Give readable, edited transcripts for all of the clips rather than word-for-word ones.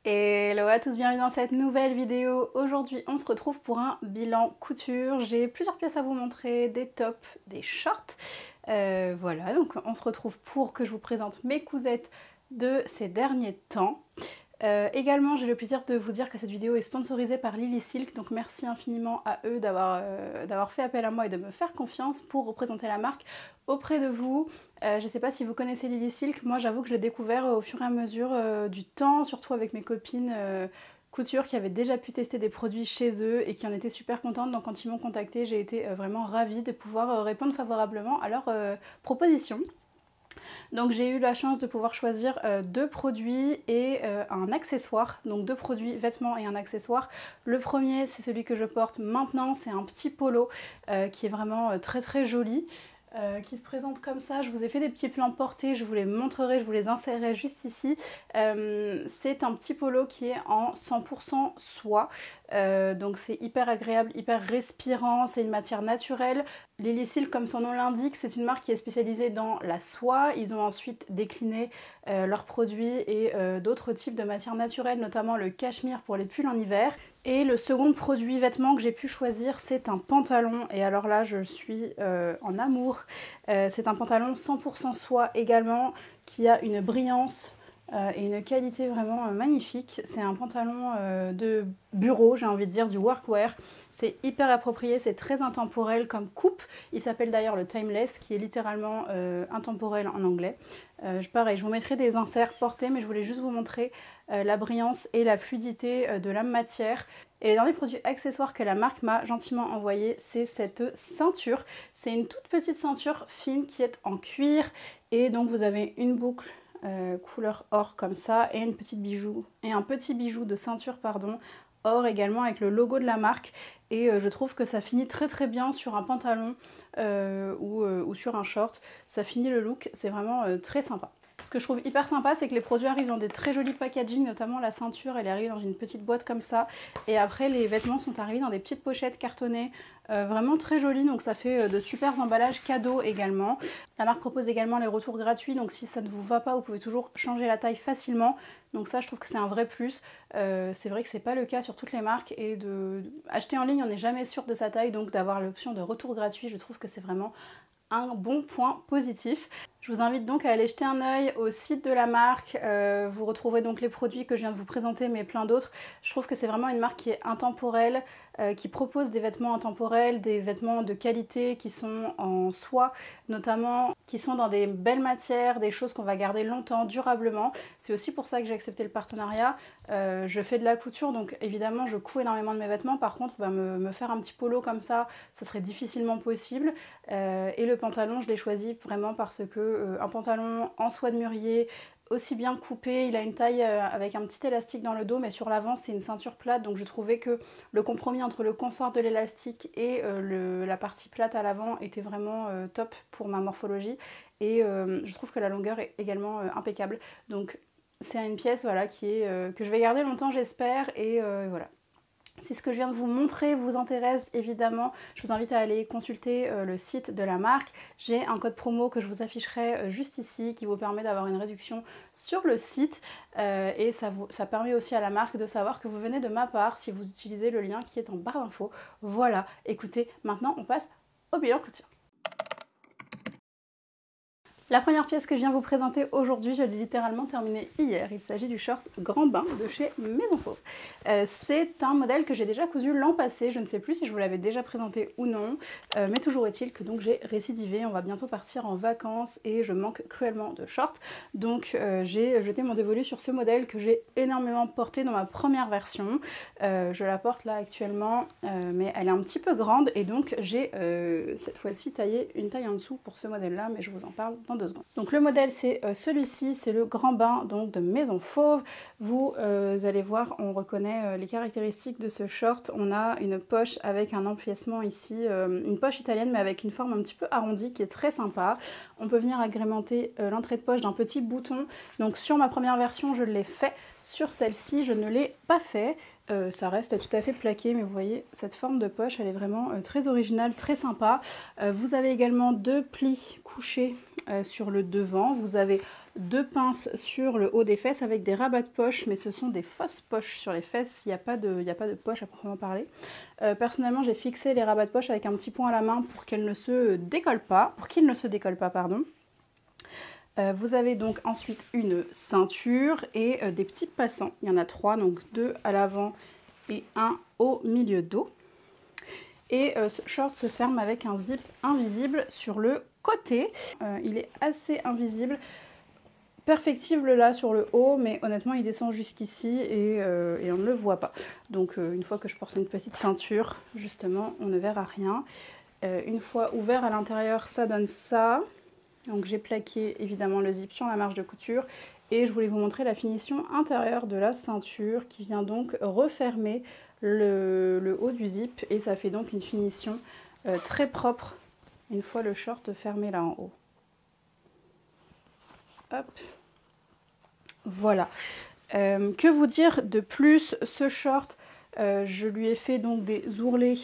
Hello à tous, bienvenue dans cette nouvelle vidéo. Aujourd'hui on se retrouve pour un bilan couture. J'ai plusieurs pièces à vous montrer, des tops, des shorts. Voilà, donc on se retrouve pour que je vous présente mes cousettes de ces derniers temps. Également j'ai le plaisir de vous dire que cette vidéo est sponsorisée par Lily Silk, donc merci infiniment à eux d'avoir fait appel à moi et de me faire confiance pour représenter la marque auprès de vous. Je ne sais pas si vous connaissez Lily Silk, moi j'avoue que je l'ai découvert au fur et à mesure du temps, surtout avec mes copines couture qui avaient déjà pu tester des produits chez eux et qui en étaient super contentes. Donc quand ils m'ont contactée, j'ai été vraiment ravie de pouvoir répondre favorablement à leurs propositions. Donc j'ai eu la chance de pouvoir choisir deux produits et un accessoire, donc deux produits vêtements et un accessoire. Le premier c'est celui que je porte maintenant, c'est un petit polo qui est vraiment très très joli. Qui se présente comme ça. Je vous ai fait des petits plans portés, je vous les montrerai, je vous les insérerai juste ici. C'est un petit polo qui est en 100% soie, donc c'est hyper agréable, hyper respirant, c'est une matière naturelle. Lily Silk, comme son nom l'indique, c'est une marque qui est spécialisée dans la soie. Ils ont ensuite décliné leurs produits et d'autres types de matières naturelles, notamment le cachemire pour les pulls en hiver. Et le second produit vêtement que j'ai pu choisir, c'est un pantalon. Et alors là, je suis en amour. C'est un pantalon 100% soie également, qui a une brillance et une qualité vraiment magnifique. C'est un pantalon de bureau, j'ai envie de dire, du workwear. C'est hyper approprié, c'est très intemporel comme coupe. Il s'appelle d'ailleurs le Timeless, qui est littéralement intemporel en anglais. Pareil, je vous mettrai des inserts portés, mais je voulais juste vous montrer la brillance et la fluidité de la matière. Et le dernier produit accessoire que la marque m'a gentiment envoyé, c'est cette ceinture. C'est une toute petite ceinture fine qui est en cuir. Et donc vous avez une boucle couleur or comme ça et un petit bijou de ceinture pardon, or également avec le logo de la marque. Et je trouve que ça finit très très bien sur un pantalon ou sur un short. Ça finit le look, c'est vraiment très sympa. Ce que je trouve hyper sympa, c'est que les produits arrivent dans des très jolis packaging, notamment la ceinture, elle arrive dans une petite boîte comme ça. Et après, les vêtements sont arrivés dans des petites pochettes cartonnées, vraiment très jolies. Donc ça fait de super emballages cadeaux également. La marque propose également les retours gratuits, donc si ça ne vous va pas, vous pouvez toujours changer la taille facilement. Donc ça, je trouve que c'est un vrai plus. C'est vrai que c'est pas le cas sur toutes les marques. Et acheter en ligne, on n'est jamais sûr de sa taille. Donc d'avoir l'option de retour gratuit, je trouve que c'est vraiment un bon point positif. Je vous invite donc à aller jeter un œil au site de la marque. Vous retrouverez donc les produits que je viens de vous présenter, mais plein d'autres. Je trouve que c'est vraiment une marque qui est intemporelle, qui propose des vêtements intemporels, des vêtements de qualité qui sont en soie, notamment qui sont dans des belles matières, des choses qu'on va garder longtemps, durablement. C'est aussi pour ça que j'ai accepté le partenariat. Je fais de la couture, donc évidemment je couds énormément de mes vêtements. Par contre, me faire un petit polo comme ça serait difficilement possible. Et le pantalon, je l'ai choisi vraiment parce que un pantalon en soie de mûrier, aussi bien coupé, il a une taille avec un petit élastique dans le dos, mais sur l'avant c'est une ceinture plate, donc je trouvais que le compromis entre le confort de l'élastique et la partie plate à l'avant était vraiment top pour ma morphologie. Et je trouve que la longueur est également impeccable. Donc c'est une pièce voilà, que je vais garder longtemps j'espère, et voilà. Si ce que je viens de vous montrer vous intéresse, évidemment, je vous invite à aller consulter le site de la marque. J'ai un code promo que je vous afficherai juste ici qui vous permet d'avoir une réduction sur le site. Et ça permet aussi à la marque de savoir que vous venez de ma part si vous utilisez le lien qui est en barre d'infos. Voilà, écoutez, maintenant on passe au bilan couture. La première pièce que je viens vous présenter aujourd'hui, je l'ai littéralement terminée hier. Il s'agit du short Grand Bain de chez Maison Fauve. C'est un modèle que j'ai déjà cousu l'an passé. Je ne sais plus si je vous l'avais déjà présenté ou non. Mais toujours est-il que donc j'ai récidivé. On va bientôt partir en vacances et je manque cruellement de shorts. Donc j'ai jeté mon dévolu sur ce modèle que j'ai énormément porté dans ma première version. Je la porte là actuellement, mais elle est un petit peu grande. Et donc j'ai cette fois-ci taillé une taille en dessous pour ce modèle-là. Mais je vous en parle dans 2 secondes. Donc le modèle c'est celui-ci, c'est le Grand Bain donc de Maison Fauve. Vous allez voir, on reconnaît les caractéristiques de ce short. On a une poche avec un empiècement ici, une poche italienne mais avec une forme un petit peu arrondie qui est très sympa. On peut venir agrémenter l'entrée de poche d'un petit bouton. Donc sur ma première version je l'ai fait, sur celle-ci je ne l'ai pas fait. Ça reste tout à fait plaqué, mais vous voyez cette forme de poche elle est vraiment très originale, très sympa. Vous avez également 2 plis couchés sur le devant, vous avez 2 pinces sur le haut des fesses avec des rabats de poche, mais ce sont des fausses poches sur les fesses, il n'y a pas de poche à proprement parler. Personnellement, j'ai fixé les rabats de poche avec un petit point à la main pour qu'ils ne se décollent pas, pardon. Vous avez donc ensuite une ceinture et des petits passants. Il y en a 3, donc 2 à l'avant et 1 au milieu dos. Et ce short se ferme avec un zip invisible sur le côté. Il est assez invisible, perfectible là sur le haut, mais honnêtement il descend jusqu'ici et on ne le voit pas. Donc une fois que je porte une petite ceinture, justement, on ne verra rien. Une fois ouvert à l'intérieur, ça donne ça. Donc j'ai plaqué évidemment le zip sur la marge de couture et je voulais vous montrer la finition intérieure de la ceinture qui vient donc refermer le haut du zip et ça fait donc une finition très propre une fois le short fermé là en haut. Hop. Voilà. Que vous dire de plus? Ce short, je lui ai fait donc des ourlets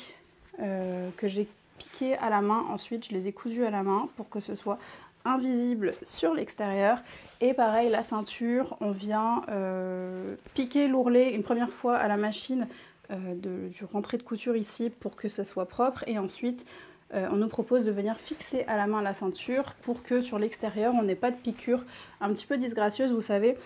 que j'ai piqués à la main. Ensuite, je les ai cousus à la main pour que ce soit invisible sur l'extérieur. Et pareil, la ceinture, on vient piquer l'ourlet une première fois à la machine du rentrée de couture ici pour que ça soit propre. Et ensuite, on nous propose de venir fixer à la main la ceinture pour que sur l'extérieur, on n'ait pas de piqûre un petit peu disgracieuse. Vous savez,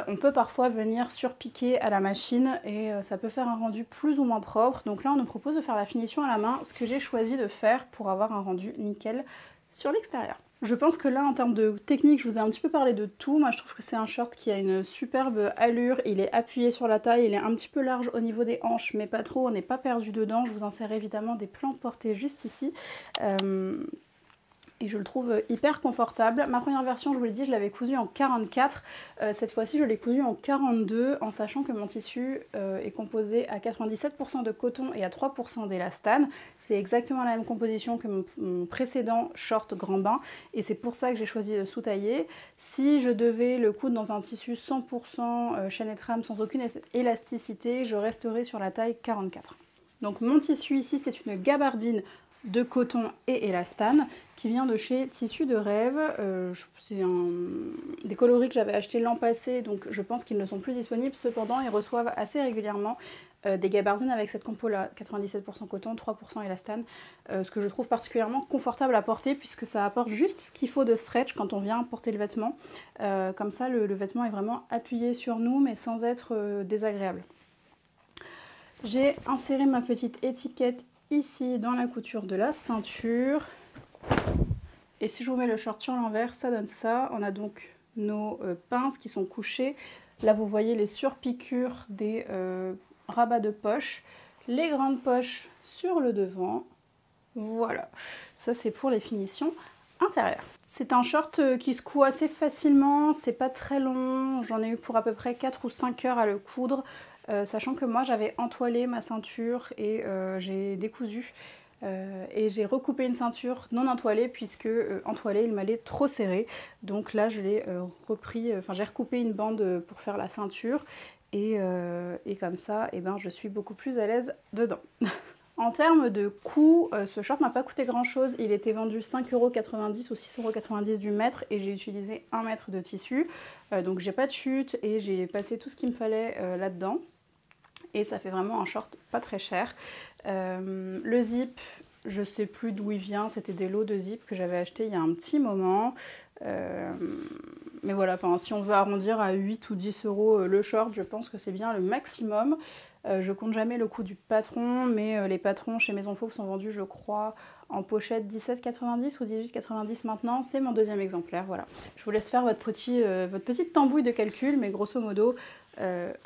on peut parfois venir surpiquer à la machine et ça peut faire un rendu plus ou moins propre. Donc là, on nous propose de faire la finition à la main, ce que j'ai choisi de faire pour avoir un rendu nickel sur l'extérieur. Je pense que là, en termes de technique, je vous ai un petit peu parlé de tout. Moi, je trouve que c'est un short qui a une superbe allure. Il est appuyé sur la taille, il est un petit peu large au niveau des hanches, mais pas trop, on n'est pas perdu dedans. Je vous insère évidemment des plans portés juste ici. Et je le trouve hyper confortable. Ma première version, je vous l'ai dit, je l'avais cousu en 44. Cette fois-ci, je l'ai cousu en 42, en sachant que mon tissu est composé à 97% de coton et à 3% d'élastane. C'est exactement la même composition que mon précédent short grand bain. Et c'est pour ça que j'ai choisi de sous-tailler. Si je devais le coudre dans un tissu 100% chaîne et trame sans aucune élasticité, je resterais sur la taille 44. Donc mon tissu ici, c'est une gabardine de coton et élastane qui vient de chez Tissus de Rêve. C'est des coloris que j'avais acheté l'an passé, donc je pense qu'ils ne sont plus disponibles. Cependant, ils reçoivent assez régulièrement des gabardines avec cette compo là, 97% coton, 3% élastane, ce que je trouve particulièrement confortable à porter puisque ça apporte juste ce qu'il faut de stretch quand on vient porter le vêtement. Comme ça, le vêtement est vraiment appuyé sur nous mais sans être désagréable. J'ai inséré ma petite étiquette ici dans la couture de la ceinture. Et si je vous mets le short sur l'envers, ça donne ça. On a donc nos pinces qui sont couchées. Là, vous voyez les surpiqûres des rabats de poche. Les grandes poches sur le devant. Voilà. Ça, c'est pour les finitions intérieures. C'est un short qui se coud assez facilement. C'est pas très long. J'en ai eu pour à peu près 4 ou 5 heures à le coudre. Sachant que moi j'avais entoilé ma ceinture et j'ai décousu et j'ai recoupé une ceinture non entoilée puisque entoilée il m'allait trop serré. Donc là je l'ai repris, j'ai recoupé une bande pour faire la ceinture et comme ça et ben, je suis beaucoup plus à l'aise dedans. En termes de coût, ce short m'a pas coûté grand chose, il était vendu 5,90 € ou 6,90 € du mètre et j'ai utilisé 1 mètre de tissu. Donc j'ai pas de chute et j'ai passé tout ce qu'il me fallait là-dedans. Et ça fait vraiment un short pas très cher. Le zip, je sais plus d'où il vient, c'était des lots de zip que j'avais acheté il y a un petit moment. Mais voilà, si on veut arrondir à 8 ou 10 € le short, je pense que c'est bien le maximum. Je compte jamais le coût du patron, mais les patrons chez Maison Fauve sont vendus, je crois, en pochette 17,90 ou 18,90 maintenant. C'est mon deuxième exemplaire, voilà. Je vous laisse faire votre petite tambouille de calcul, mais grosso modo,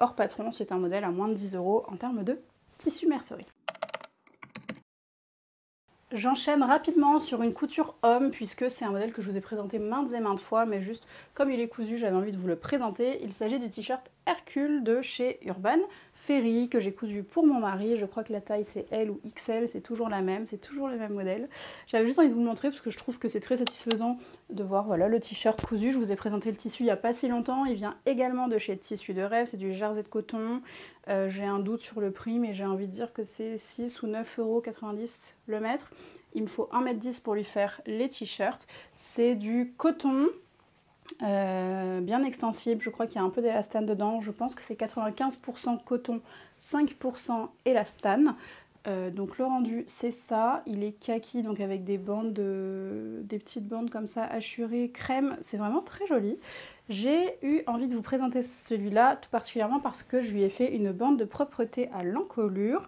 hors patron, c'est un modèle à moins de 10 € en termes de tissu mercerie. J'enchaîne rapidement sur une couture homme puisque c'est un modèle que je vous ai présenté maintes et maintes fois, mais juste comme il est cousu, j'avais envie de vous le présenter. Il s'agit du t-shirt Hercule de chez Urban Ferry que j'ai cousu pour mon mari. Je crois que la taille c'est L ou XL, c'est toujours la même, c'est toujours le même modèle. J'avais juste envie de vous le montrer parce que je trouve que c'est très satisfaisant de voir voilà, le t-shirt cousu. Je vous ai présenté le tissu il n'y a pas si longtemps. Il vient également de chez Tissus de Rêve, c'est du jersey de coton. J'ai un doute sur le prix, mais j'ai envie de dire que c'est 6 ou 9,90 € le mètre. Il me faut 1,10 m pour lui faire les t-shirts. C'est du coton. bien extensible, je crois qu'il y a un peu d'élastane dedans, je pense que c'est 95% coton, 5% élastane. Donc le rendu c'est ça, il est kaki, donc avec des bandes, des petites bandes comme ça hachurées crème, c'est vraiment très joli. J'ai eu envie de vous présenter celui-là tout particulièrement parce que je lui ai fait une bande de propreté à l'encolure.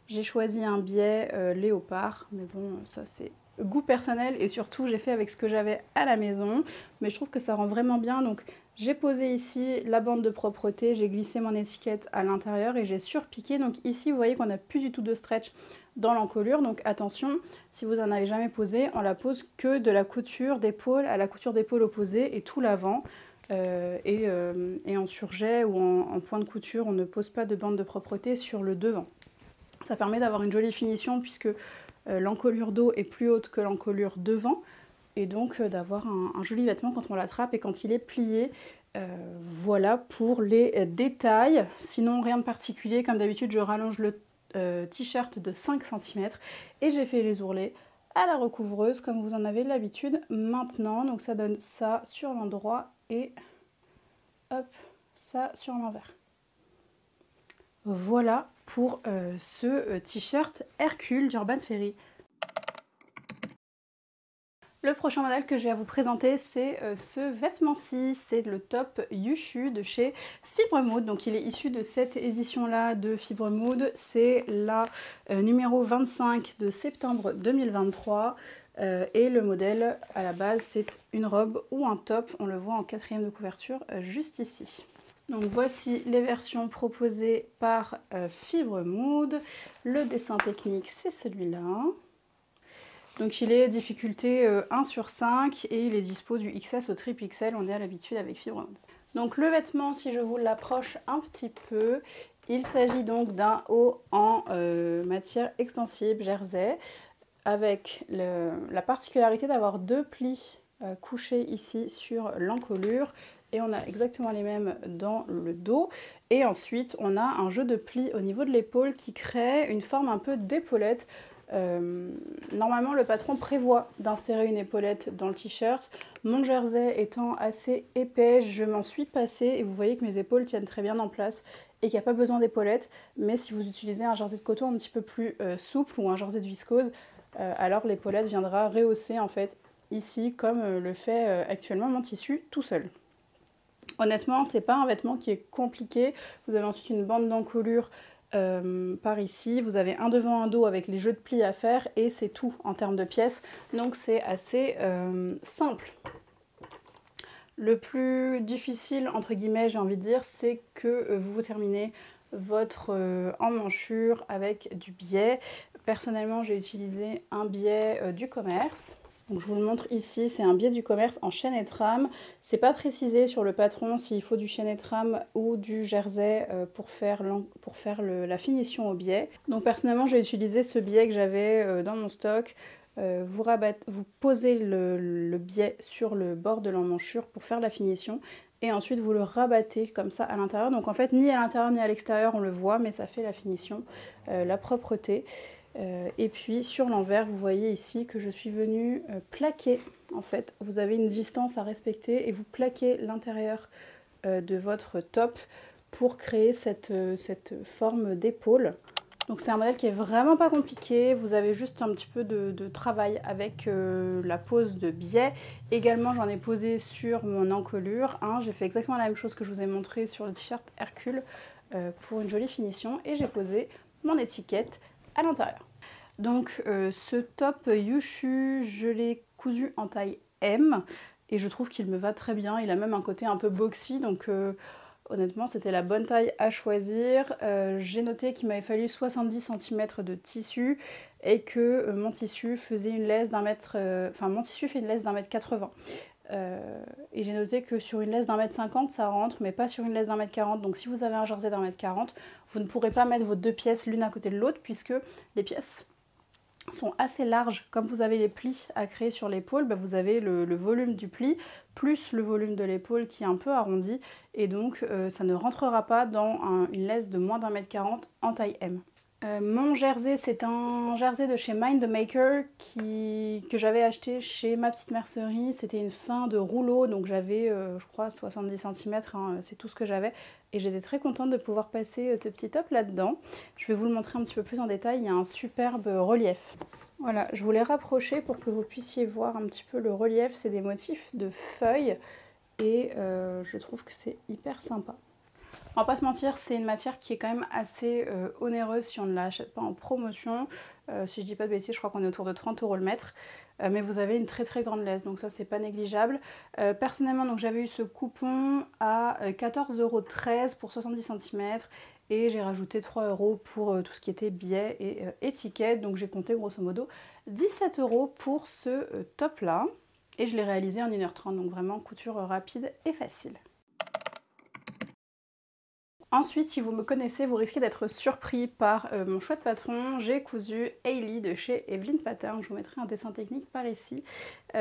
J'ai choisi un biais léopard, mais bon ça c'est goût personnel et surtout j'ai fait avec ce que j'avais à la maison, mais je trouve que ça rend vraiment bien. Donc j'ai posé ici la bande de propreté, j'ai glissé mon étiquette à l'intérieur et j'ai surpiqué. Donc ici vous voyez qu'on n'a plus du tout de stretch dans l'encolure, donc attention, si vous n'en avez jamais posé, on la pose que de la couture d'épaule à la couture d'épaule opposée et tout l'avant. Et en surjet ou en point de couture, on ne pose pas de bande de propreté sur le devant. Ça permet d'avoir une jolie finition puisque l'encolure dos est plus haute que l'encolure devant et donc d'avoir un joli vêtement quand on l'attrape et quand il est plié. Voilà pour les détails. Sinon rien de particulier, comme d'habitude je rallonge le t-shirt de 5 cm et j'ai fait les ourlets à la recouvreuse comme vous en avez l'habitude maintenant. Donc ça donne ça sur l'endroit et hop, ça sur l'envers. Voilà pour ce t-shirt Hercule d'Urban Ferry. Le prochain modèle que j'ai à vous présenter, c'est ce vêtement-ci, c'est le top Yushu de chez Fibre Mood. Donc il est issu de cette édition-là de Fibre Mood, c'est la numéro 25 de septembre 2023. Et le modèle à la base, c'est une robe ou un top, on le voit en 4e de couverture juste ici. Donc voici les versions proposées par Fibre Mood. Le dessin technique, c'est celui-là. Donc il est difficulté 1 sur 5 et il est dispo du XS au triple XL, on est à l'habitude avec Fibre Mood. Donc le vêtement, si je vous l'approche un petit peu, il s'agit donc d'un haut en matière extensible jersey avec la particularité d'avoir 2 plis couchés ici sur l'encolure. Et on a exactement les mêmes dans le dos. Et ensuite, on a un jeu de plis au niveau de l'épaule qui crée une forme un peu d'épaulette. Normalement, le patron prévoit d'insérer une épaulette dans le t-shirt. Mon jersey étant assez épais, je m'en suis passée et vous voyez que mes épaules tiennent très bien en place et qu'il n'y a pas besoin d'épaulette. Mais si vous utilisez un jersey de coton un petit peu plus souple ou un jersey de viscose, alors l'épaulette viendra rehausser en fait ici comme le fait actuellement mon tissu tout seul. Honnêtement, c'est pas un vêtement qui est compliqué. Vous avez ensuite une bande d'encolure par ici. Vous avez un devant, un dos avec les jeux de plis à faire et c'est tout en termes de pièces. Donc c'est assez simple. Le plus difficile, entre guillemets, j'ai envie de dire, c'est que vous terminez votre emmanchure avec du biais. Personnellement, j'ai utilisé un biais du commerce. Donc je vous le montre ici, c'est un biais du commerce en chaîne et trame. C'est pas précisé sur le patron s'il faut du chaîne et trame ou du jersey pour faire la finition au biais. Donc personnellement j'ai utilisé ce biais que j'avais dans mon stock. Vous posez le biais sur le bord de l'emmanchure pour faire la finition. Et ensuite vous le rabattez comme ça à l'intérieur. Donc en fait ni à l'intérieur ni à l'extérieur on le voit, mais ça fait la finition, la propreté. Et puis sur l'envers, vous voyez ici que je suis venue plaquer. En fait, vous avez une distance à respecter et vous plaquez l'intérieur de votre top pour créer cette forme d'épaule. Donc c'est un modèle qui est vraiment pas compliqué. Vous avez juste un petit peu de travail avec la pose de biais. Également, j'en ai posé sur mon encolure. J'ai fait exactement la même chose que je vous ai montré sur le t-shirt Hercule pour une jolie finition. Et j'ai posé mon étiquette à l'intérieur. Donc ce top Yushu, je l'ai cousu en taille M et je trouve qu'il me va très bien. Il a même un côté un peu boxy, donc honnêtement c'était la bonne taille à choisir. J'ai noté qu'il m'avait fallu 70 cm de tissu et que mon tissu faisait une laisse d'un mètre... mon tissu fait une laisse d'1,80 m. Et j'ai noté que sur une laisse d'1,50 m ça rentre, mais pas sur une laisse d'1,40 m. Donc si vous avez un jersey d'1,40 m, vous ne pourrez pas mettre vos deux pièces l'une à côté de l'autre puisque les pièces sont assez larges. Comme vous avez les plis à créer sur l'épaule, vous avez le volume du pli plus le volume de l'épaule qui est un peu arrondi et donc ça ne rentrera pas dans une laisse de moins d'1,40 m en taille M. Mon jersey, c'est un jersey de chez Mind the Maker que j'avais acheté chez ma petite mercerie. C'était une fin de rouleau, donc j'avais, je crois, 70 cm, hein, c'est tout ce que j'avais. Et j'étais très contente de pouvoir passer ce petit top là-dedans. Je vais vous le montrer un petit peu plus en détail, il y a un superbe relief. Voilà, je vous l'ai rapproché pour que vous puissiez voir un petit peu le relief. C'est des motifs de feuilles et je trouve que c'est hyper sympa. On va pas se mentir, c'est une matière qui est quand même assez onéreuse si on ne l'achète pas en promotion. Si je dis pas de bêtises, je crois qu'on est autour de 30 € le mètre. Mais vous avez une très grande laisse, donc ça c'est pas négligeable. Personnellement, donc j'avais eu ce coupon à 14,13 € pour 70 cm. Et j'ai rajouté 3 € pour tout ce qui était billets et étiquettes. Donc j'ai compté grosso modo 17 € pour ce top là. Et je l'ai réalisé en 1h30, donc vraiment couture rapide et facile. Ensuite, si vous me connaissez, vous risquez d'être surpris par mon choix de patron. J'ai cousu Hailey de chez Evelyn Pattern. Je vous mettrai un dessin technique par ici.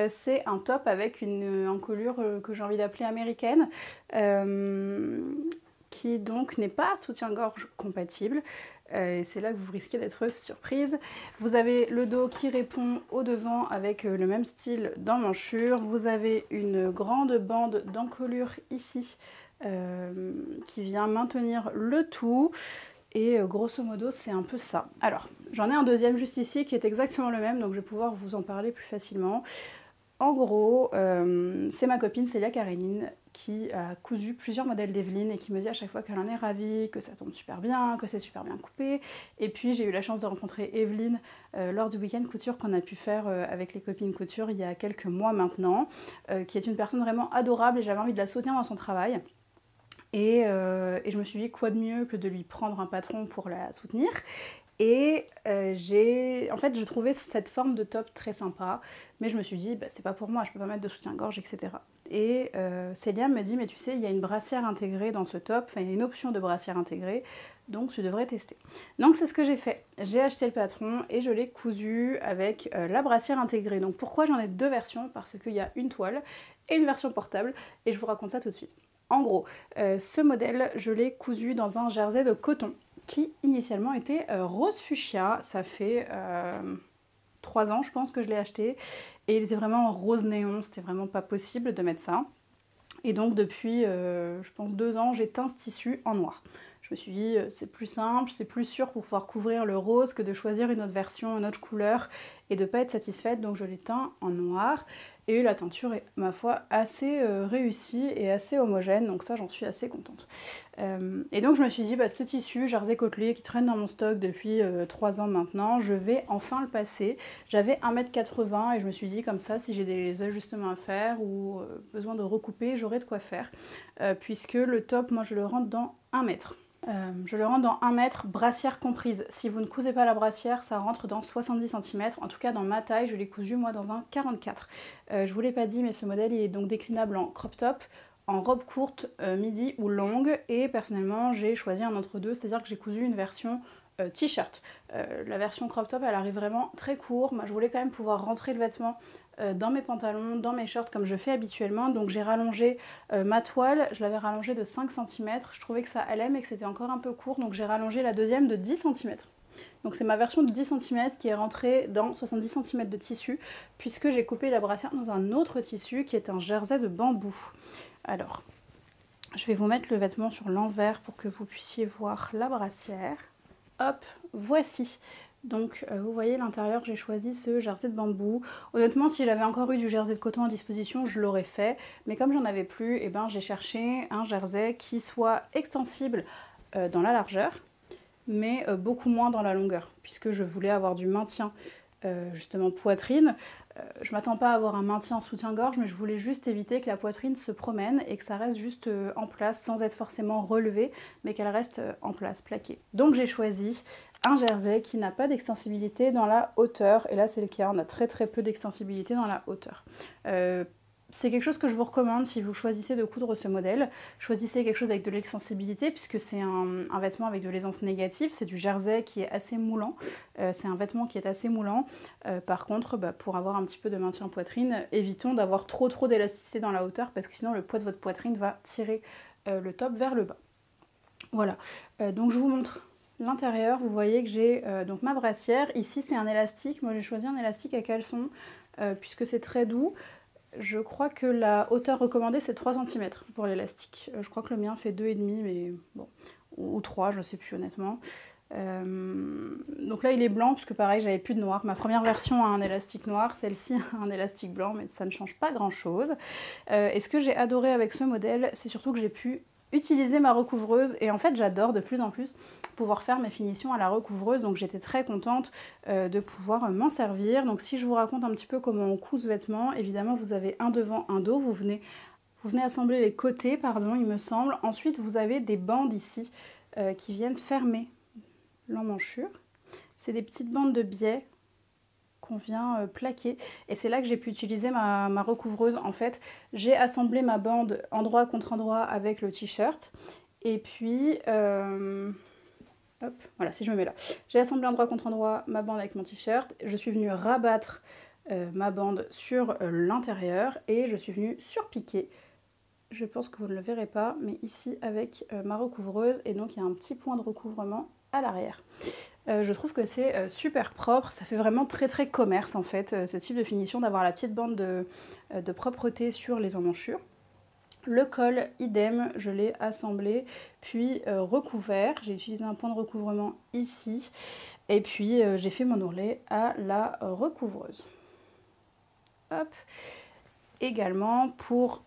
C'est un top avec une encolure que j'ai envie d'appeler américaine, qui donc n'est pas soutien-gorge compatible. Et c'est là que vous risquez d'être surprise. Vous avez le dos qui répond au devant avec le même style d'emmanchure. Vous avez une grande bande d'encolure ici, qui vient maintenir le tout et grosso modo c'est un peu ça. Alors j'en ai un deuxième juste ici qui est exactement le même, donc je vais pouvoir vous en parler plus facilement. En gros, c'est ma copine Célia Karénine qui a cousu plusieurs modèles d'Evelyn et qui me dit à chaque fois qu'elle en est ravie, que ça tombe super bien, que c'est super bien coupé. Et puis j'ai eu la chance de rencontrer Evelyn lors du week-end couture qu'on a pu faire avec les copines couture il y a quelques mois maintenant, qui est une personne vraiment adorable et j'avais envie de la soutenir dans son travail. Et je me suis dit quoi de mieux que de lui prendre un patron pour la soutenir. Et en fait, je trouvais cette forme de top très sympa, mais je me suis dit, bah, c'est pas pour moi, je peux pas mettre de soutien-gorge, etc. Et Célia me dit, mais tu sais, il y a une brassière intégrée dans ce top, enfin, il y a une option de brassière intégrée, donc tu devrais tester. Donc c'est ce que j'ai fait. J'ai acheté le patron et je l'ai cousu avec la brassière intégrée. Donc pourquoi j'en ai deux versions? Parce qu'il y a une toile et une version portable, et je vous raconte ça tout de suite. En gros, ce modèle, je l'ai cousu dans un jersey de coton qui initialement était rose fuchsia. Ça fait 3 ans je pense que je l'ai acheté et il était vraiment rose néon, c'était vraiment pas possible de mettre ça. Et donc depuis je pense 2 ans j'ai teint ce tissu en noir. Je me suis dit c'est plus simple, c'est plus sûr pour pouvoir couvrir le rose que de choisir une autre version, une autre couleur et de ne pas être satisfaite, donc je l'ai teint en noir. Et la teinture est, ma foi, assez réussie et assez homogène, donc ça j'en suis assez contente. Et donc je me suis dit, bah, ce tissu jersey côtelé qui traîne dans mon stock depuis 3 ans maintenant, je vais enfin le passer. J'avais 1,80 m et je me suis dit comme ça, si j'ai des ajustements à faire ou besoin de recouper, j'aurai de quoi faire. Puisque le top, moi je le rentre dans 1 mètre. Je le rentre dans 1 mètre, brassière comprise. Si vous ne cousez pas la brassière, ça rentre dans 70 cm. En tout cas, dans ma taille, je l'ai cousu moi dans un 44. Je vous l'ai pas dit, mais ce modèle il est donc déclinable en crop top, en robe courte, midi ou longue. Et personnellement, j'ai choisi un entre-deux, c'est-à-dire que j'ai cousu une version t-shirt. La version crop top, elle arrive vraiment très court. Moi, je voulais quand même pouvoir rentrer le vêtement dans mes pantalons, dans mes shorts comme je fais habituellement, donc j'ai rallongé ma toile, je l'avais rallongée de 5 cm, je trouvais que ça allait mais que c'était encore un peu court, donc j'ai rallongé la deuxième de 10 cm. Donc c'est ma version de 10 cm qui est rentrée dans 70 cm de tissu, puisque j'ai coupé la brassière dans un autre tissu qui est un jersey de bambou. Alors, je vais vous mettre le vêtement sur l'envers pour que vous puissiez voir la brassière. Hop, voici. Donc vous voyez l'intérieur, j'ai choisi ce jersey de bambou. Honnêtement, si j'avais encore eu du jersey de coton à disposition, je l'aurais fait. Mais comme j'en avais plus, eh ben, j'ai cherché un jersey qui soit extensible dans la largeur, mais beaucoup moins dans la longueur, puisque je voulais avoir du maintien justement poitrine. Je m'attends pas à avoir un maintien en soutien-gorge, mais je voulais juste éviter que la poitrine se promène et que ça reste juste en place sans être forcément relevé, mais qu'elle reste en place, plaquée. Donc j'ai choisi un jersey qui n'a pas d'extensibilité dans la hauteur, et là c'est le cas, on a très peu d'extensibilité dans la hauteur. C'est quelque chose que je vous recommande si vous choisissez de coudre ce modèle. Choisissez quelque chose avec de l'extensibilité puisque c'est un vêtement avec de l'aisance négative. C'est du jersey qui est assez moulant. C'est un vêtement qui est assez moulant. Par contre, bah, pour avoir un petit peu de maintien poitrine, évitons d'avoir trop d'élasticité dans la hauteur parce que sinon le poids de votre poitrine va tirer le top vers le bas. Voilà, donc je vous montre l'intérieur, vous voyez que j'ai donc ma brassière. Ici, c'est un élastique. Moi, j'ai choisi un élastique à caleçon puisque c'est très doux. Je crois que la hauteur recommandée, c'est 3 cm pour l'élastique. Je crois que le mien fait 2,5, mais bon, ou 3, je sais plus honnêtement. Donc là, il est blanc, puisque pareil, j'avais plus de noir. Ma première version a un élastique noir, celle-ci a un élastique blanc, mais ça ne change pas grand-chose. Et ce que j'ai adoré avec ce modèle, c'est surtout que j'ai pu utiliser ma recouvreuse. Et en fait, j'adore de plus en plus pouvoir faire mes finitions à la recouvreuse. Donc j'étais très contente de pouvoir m'en servir. Donc si je vous raconte un petit peu comment on coud ce vêtement, évidemment, vous avez un devant, un dos. Vous venez assembler les côtés, pardon, il me semble. Ensuite, vous avez des bandes ici qui viennent fermer l'emmanchure. C'est des petites bandes de biais qu'on vient plaquer et c'est là que j'ai pu utiliser ma recouvreuse. En fait, j'ai assemblé ma bande endroit contre endroit avec le t-shirt et puis hop, voilà, si je me mets là, j'ai assemblé endroit contre endroit ma bande avec mon t-shirt, je suis venue rabattre ma bande sur l'intérieur et je suis venue surpiquer. Je pense que vous ne le verrez pas, mais ici avec ma recouvreuse, et donc il y a un petit point de recouvrement à l'arrière. Je trouve que c'est super propre, ça fait vraiment très très commerce en fait, ce type de finition, d'avoir la petite bande de propreté sur les emmanchures. Le col, idem, je l'ai assemblé, puis recouvert, j'ai utilisé un point de recouvrement ici, et puis j'ai fait mon ourlet à la recouvreuse. Hop. Également pour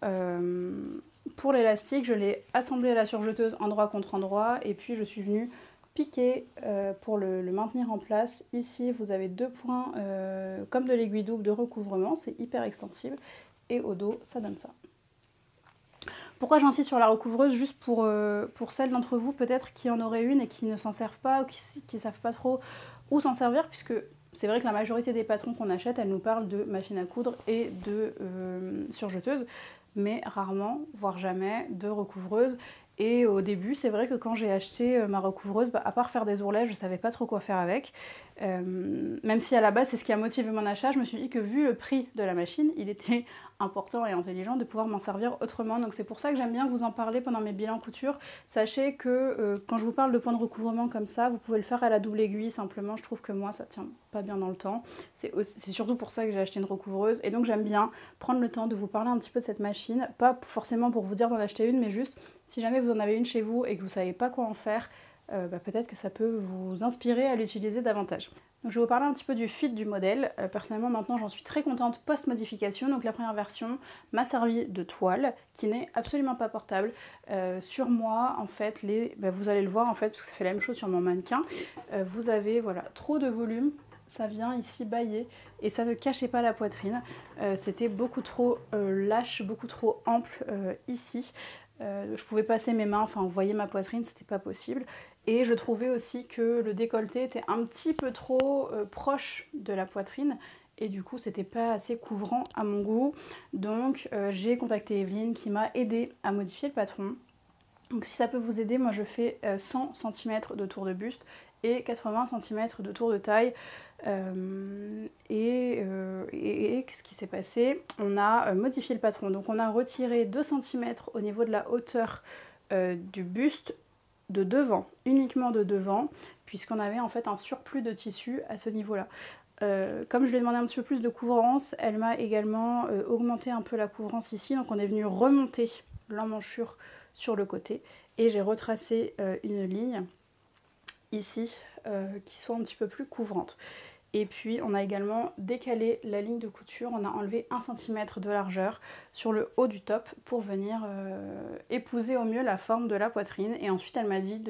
l'élastique, je l'ai assemblé à la surjeteuse endroit contre endroit et puis je suis venue piquer pour le maintenir en place. Ici vous avez deux points comme de l'aiguille double de recouvrement, c'est hyper extensible et au dos ça donne ça. Pourquoi j'insiste sur la recouvreuse? Juste pour celles d'entre vous peut-être qui en auraient une et qui ne s'en servent pas ou qui ne savent pas trop où s'en servir, puisque c'est vrai que la majorité des patrons qu'on achète, elles nous parlent de machine à coudre et de surjeteuse, mais rarement, voire jamais, de recouvreuse. Et au début, c'est vrai que quand j'ai acheté ma recouvreuse, à part faire des ourlets, je ne savais pas trop quoi faire avec. Même si à la base, c'est ce qui a motivé mon achat, je me suis dit que vu le prix de la machine, il était important et intelligent de pouvoir m'en servir autrement. Donc c'est pour ça que j'aime bien vous en parler pendant mes bilans couture. Sachez que quand je vous parle de point de recouvrement comme ça, vous pouvez le faire à la double aiguille simplement. Je trouve que moi ça tient pas bien dans le temps. C'est surtout pour ça que j'ai acheté une recouvreuse. Et donc j'aime bien prendre le temps de vous parler un petit peu de cette machine. Pas forcément pour vous dire d'en acheter une, mais juste si jamais vous en avez une chez vous et que vous savez pas quoi en faire, peut-être que ça peut vous inspirer à l'utiliser davantage. Donc je vais vous parler un petit peu du fit du modèle. Personnellement maintenant j'en suis très contente post-modification. Donc la première version m'a servi de toile qui n'est absolument pas portable. Sur moi en fait, vous allez le voir en fait parce que ça fait la même chose sur mon mannequin. Vous avez voilà, trop de volume. Ça vient ici bailler et ça ne cachait pas la poitrine. C'était beaucoup trop lâche, beaucoup trop ample ici. Je pouvais passer mes mains, enfin vous voyez ma poitrine, c'était pas possible. Et je trouvais aussi que le décolleté était un petit peu trop proche de la poitrine et du coup c'était pas assez couvrant à mon goût. Donc j'ai contacté Evelyne qui m'a aidé à modifier le patron. Donc si ça peut vous aider, moi je fais 100 cm de tour de buste et 80 cm de tour de taille. Et qu'est-ce qui s'est passé? On a modifié le patron, donc on a retiré 2 cm au niveau de la hauteur du buste de devant, uniquement de devant, puisqu'on avait en fait un surplus de tissu à ce niveau-là. Comme je lui ai demandé un petit peu plus de couvrance, elle m'a également augmenté un peu la couvrance ici, donc on est venu remonter l'emmanchure sur le côté et j'ai retracé une ligne ici qui soit un petit peu plus couvrante. Et puis on a également décalé la ligne de couture, on a enlevé 1 cm de largeur sur le haut du top pour venir épouser au mieux la forme de la poitrine. Et ensuite elle m'a dit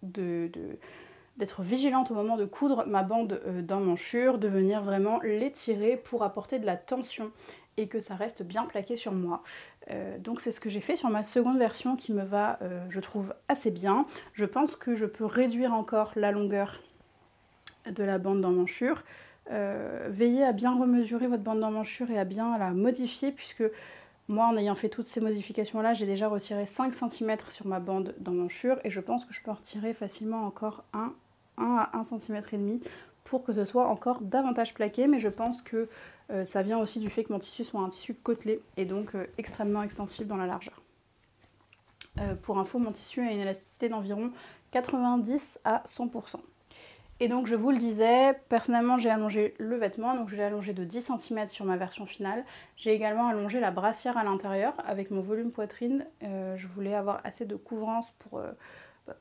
d'être vigilante au moment de coudre ma bande d'emmanchure, de venir vraiment l'étirer pour apporter de la tension et que ça reste bien plaqué sur moi. Donc c'est ce que j'ai fait sur ma seconde version qui me va, je trouve, assez bien. Je pense que je peux réduire encore la longueur de la bande d'emmanchure. Veillez à bien remesurer votre bande d'emmanchure et à bien la modifier puisque moi en ayant fait toutes ces modifications là j'ai déjà retiré 5 cm sur ma bande d'emmanchure et je pense que je peux en retirer facilement encore 1 à 1,5 cm pour que ce soit encore davantage plaqué, mais je pense que ça vient aussi du fait que mon tissu soit un tissu côtelé et donc extrêmement extensible dans la largeur. Pour info, mon tissu a une élasticité d'environ 90 à 100%. Et donc je vous le disais, personnellement j'ai allongé le vêtement, donc je l'ai allongé de 10 cm sur ma version finale. J'ai également allongé la brassière à l'intérieur avec mon volume poitrine. Je voulais avoir assez de couvrance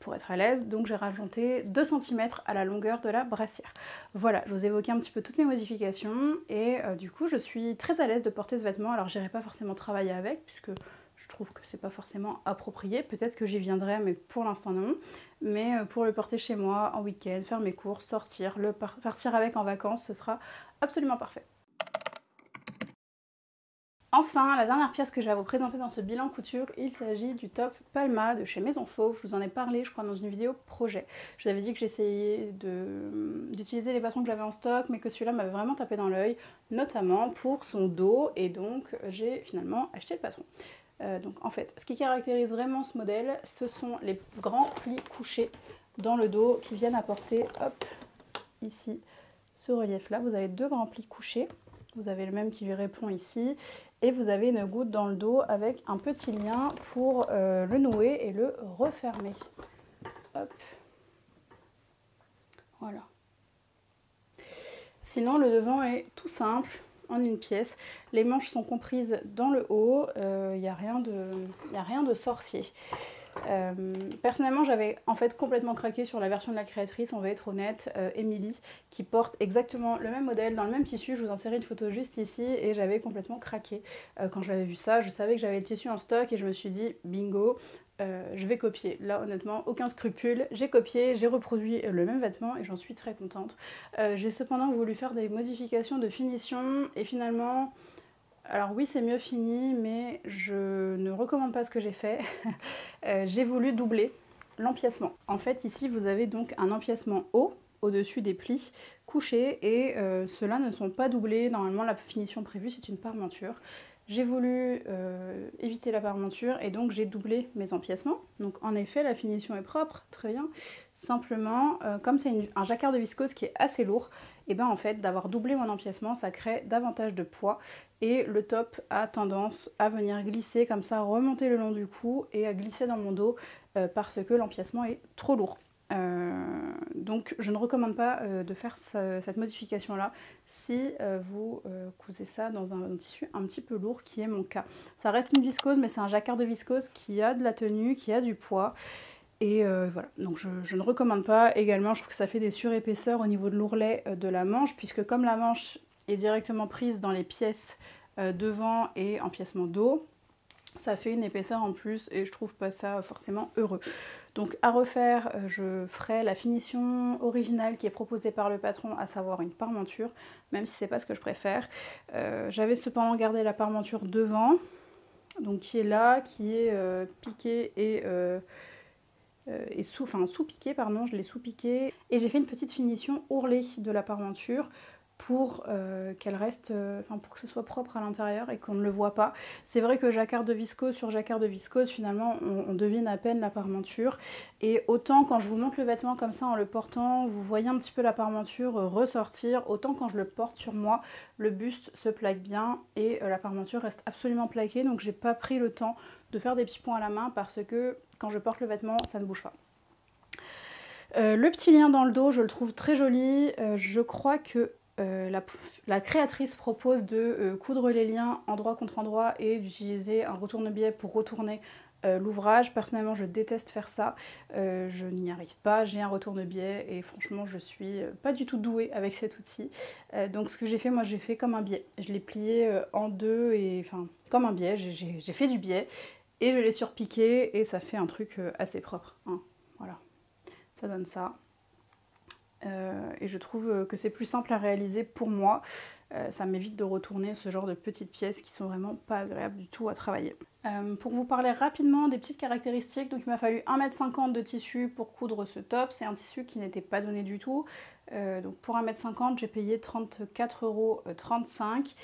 pour être à l'aise, donc j'ai rajouté 2 cm à la longueur de la brassière. Voilà, je vous évoquais un petit peu toutes mes modifications et du coup je suis très à l'aise de porter ce vêtement. Alors j'irai pas forcément travailler avec puisque je trouve que c'est pas forcément approprié, peut-être que j'y viendrai mais pour l'instant non. Mais pour le porter chez moi en week-end, faire mes courses, sortir, partir avec en vacances, ce sera absolument parfait. Enfin, la dernière pièce que je vais vous présenter dans ce bilan couture, il s'agit du top Palma de chez Maison Fauve. Je vous en ai parlé, je crois, dans une vidéo projet. Je vous avais dit que j'essayais d'utiliser les patrons que j'avais en stock, mais que celui-là m'avait vraiment tapé dans l'œil, notamment pour son dos, et donc j'ai finalement acheté le patron. Donc en fait, ce qui caractérise vraiment ce modèle, ce sont les grands plis couchés dans le dos qui viennent apporter, hop, ici, ce relief-là. Vous avez 2 grands plis couchés. Vous avez le même qui lui répond ici. Et vous avez une goutte dans le dos avec un petit lien pour le nouer et le refermer. Hop. Voilà. Sinon, le devant est tout simple, en une pièce. Les manches sont comprises dans le haut. Il n'y a rien de sorcier. Personnellement, j'avais en fait complètement craqué sur la version de la créatrice, on va être honnête, Émilie, qui porte exactement le même modèle, dans le même tissu. Je vous insérais une photo juste ici et j'avais complètement craqué. Quand j'avais vu ça, je savais que j'avais le tissu en stock et je me suis dit, bingo, je vais copier. Là, honnêtement, aucun scrupule. J'ai copié, j'ai reproduit le même vêtement et j'en suis très contente. J'ai cependant voulu faire des modifications de finition et finalement... Alors oui, c'est mieux fini, mais je ne recommande pas ce que j'ai fait. J'ai voulu doubler l'empiècement. En fait, ici, vous avez donc un empiècement haut, au-dessus des plis, couchés, et ceux-là ne sont pas doublés. Normalement, la finition prévue, c'est une parmenture. J'ai voulu éviter la parmenture et donc j'ai doublé mes empiècements. Donc en effet, la finition est propre, très bien. Simplement, comme c'est un jacquard de viscose qui est assez lourd, et bien en fait, d'avoir doublé mon empiècement, ça crée davantage de poids. Et le top a tendance à venir glisser comme ça, remonter le long du cou et à glisser dans mon dos parce que l'empiècement est trop lourd. Donc je ne recommande pas de faire cette modification là si vous cousez ça dans un tissu un petit peu lourd qui est mon cas. Ça reste une viscose mais c'est un jacquard de viscose qui a de la tenue, qui a du poids et voilà, donc je ne recommande pas. Également je trouve que ça fait des surépaisseurs au niveau de l'ourlet de la manche puisque comme la manche est directement prise dans les pièces devant et empiècement dos, ça fait une épaisseur en plus et je trouve pas ça forcément heureux. Donc à refaire, je ferai la finition originale qui est proposée par le patron, à savoir une parmenture, même si c'est pas ce que je préfère. J'avais cependant gardé la parmenture devant, donc qui est là, qui est piquée et sous-piquée, pardon, je l'ai sous-piquée. Et j'ai fait une petite finition ourlée de la parmenture pour qu'elle reste, pour que ce soit propre à l'intérieur et qu'on ne le voit pas. C'est vrai que jacquard de viscose sur jacquard de viscose, finalement, on devine à peine la parmenture. Et autant quand je vous montre le vêtement comme ça en le portant, vous voyez un petit peu la parmenture ressortir, autant quand je le porte sur moi, le buste se plaque bien et la parmenture reste absolument plaquée. Donc j'ai pas pris le temps de faire des petits points à la main parce que quand je porte le vêtement, ça ne bouge pas. Le petit lien dans le dos, je le trouve très joli. Je crois que la créatrice propose de coudre les liens endroit contre endroit et d'utiliser un retourne-biais pour retourner l'ouvrage. Personnellement, je déteste faire ça. Je n'y arrive pas. J'ai un retourne-biais et franchement, je suis pas du tout douée avec cet outil. Donc, ce que j'ai fait, moi, j'ai fait comme un biais. Je l'ai plié en deux et comme un biais. J'ai fait du biais et je l'ai surpiqué et ça fait un truc assez propre. Hein. Voilà, ça donne ça. Et je trouve que c'est plus simple à réaliser pour moi. Ça m'évite de retourner ce genre de petites pièces qui sont vraiment pas agréables du tout à travailler. Pour vous parler rapidement des petites caractéristiques, donc il m'a fallu 1,50 m de tissu pour coudre ce top. C'est un tissu qui n'était pas donné du tout. Donc pour 1,50 m, j'ai payé 34,35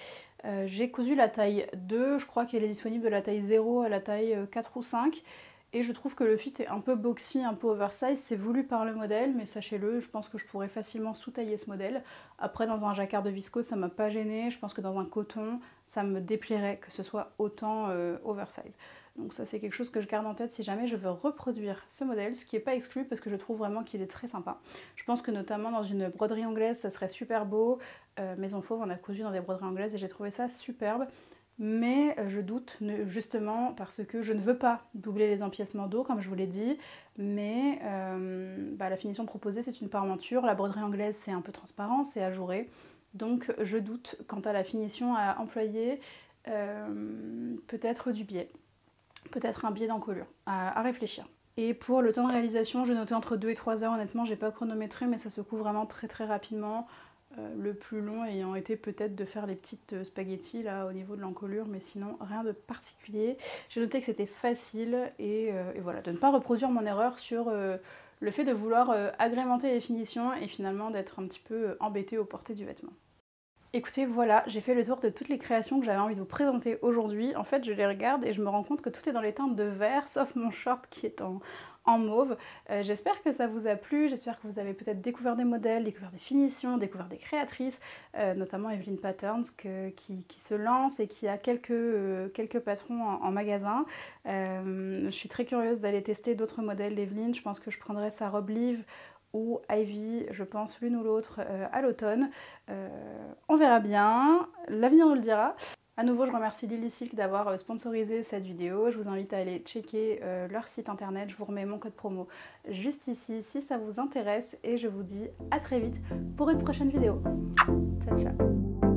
€. J'ai cousu la taille 2, je crois qu'elle est disponible de la taille 0 à la taille 4 ou 5. Et je trouve que le fit est un peu boxy, un peu oversize, c'est voulu par le modèle, mais sachez-le, je pense que je pourrais facilement sous-tailler ce modèle. Après, dans un jacquard de viscose, ça m'a pas gêné. Je pense que dans un coton, ça me déplairait que ce soit autant oversize. Donc ça c'est quelque chose que je garde en tête si jamais je veux reproduire ce modèle, ce qui n'est pas exclu parce que je trouve vraiment qu'il est très sympa. Je pense que notamment dans une broderie anglaise ça serait super beau. Maison Fauve on a cousu dans des broderies anglaises et j'ai trouvé ça superbe. Mais je doute justement parce que je ne veux pas doubler les empiècements dos comme je vous l'ai dit, mais la finition proposée c'est une parmenture, la broderie anglaise c'est un peu transparent, c'est ajouré, donc je doute quant à la finition à employer, peut-être du biais, peut-être un biais d'encolure, à réfléchir. Et pour le temps de réalisation, j'ai noté entre 2 et 3 heures, honnêtement j'ai pas chronométré mais ça se coud vraiment très rapidement. Le plus long ayant été peut-être de faire les petites spaghettis là au niveau de l'encolure, mais sinon rien de particulier. J'ai noté que c'était facile et voilà, de ne pas reproduire mon erreur sur le fait de vouloir agrémenter les finitions et finalement d'être un petit peu embêtée au porté du vêtement. Écoutez, voilà, j'ai fait le tour de toutes les créations que j'avais envie de vous présenter aujourd'hui. En fait, je les regarde et je me rends compte que tout est dans les teintes de vert, sauf mon short qui est en mauve. J'espère que ça vous a plu, j'espère que vous avez peut-être découvert des modèles, découvert des finitions, découvert des créatrices, notamment Evelyn Patterns qui se lance et qui a quelques patrons en magasin. Je suis très curieuse d'aller tester d'autres modèles d'Evelyn, je pense que je prendrai sa robe Live ou Ivy, je pense l'une ou l'autre à l'automne. On verra bien, l'avenir nous le dira. A nouveau, je remercie Lily Silk d'avoir sponsorisé cette vidéo. Je vous invite à aller checker leur site internet. Je vous remets mon code promo juste ici si ça vous intéresse. Et je vous dis à très vite pour une prochaine vidéo. Ciao, ciao.